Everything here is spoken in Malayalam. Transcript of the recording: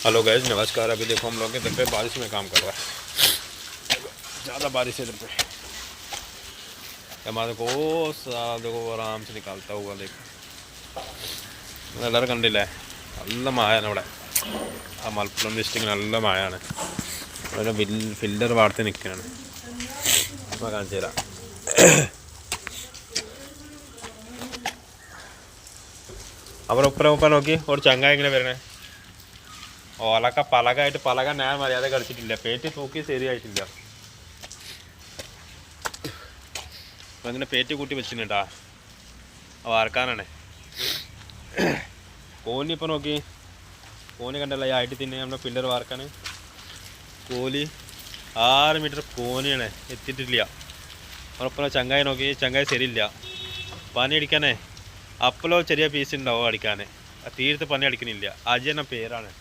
हेलो गैस, नमस्कार। अभी देखो हम लोग इधर पे बारिश में काम कर रहा है। ज़्यादा बारिश है इधर पे। हमारे को सारा देखो आराम से निकालता हुआ देखो എല്ലാവരും കണ്ടില്ലേ? നല്ല മായാണ് ഇവിടെ. ആ മലപ്പുറം ഡിസ്ട്രിക്റ്റിൽ നല്ല മായാണ്. ഇവിടെ ഫിൽറ്റർ വാർത്ത് നിൽക്കുകയാണ്. അപ്പോൾ കാണിച്ചു തരാം. അവിടെ ഉപ്പ നോക്കി ഒരു ചങ്ങായി ഇങ്ങനെ വരണേ. ഓലക്ക പലകായിട്ട് പലക ഞാൻ മര്യാദ കളിച്ചിട്ടില്ല. പേറ്റ് തൂക്കി ശരിയായിട്ടില്ല. അപ്പം ഇങ്ങനെ പേറ്റ് കൂട്ടി വെച്ചിട്ടുണ്ടാ വാർക്കാനാണ്. കോലി ഇപ്പം നോക്കി, കോലി കണ്ടല്ലോ ആയിട്ട് തിന്നെ നമ്മുടെ പില്ലർ വാർക്കാൻ. കോലി 6 മീറ്റർ കോനിയാണ്, എത്തിയിട്ടില്ല. ഉറപ്പം ചങ്ങായി നോക്കി, ചങ്ങായി ശരിയില്ല. പനി അടിക്കാനേ അപ്പലോ ചെറിയ പീസ് ഉണ്ടാവും അടിക്കാൻ. തീർത്ത് പണി അടിക്കണില്ല. അജയന പേരാണ്.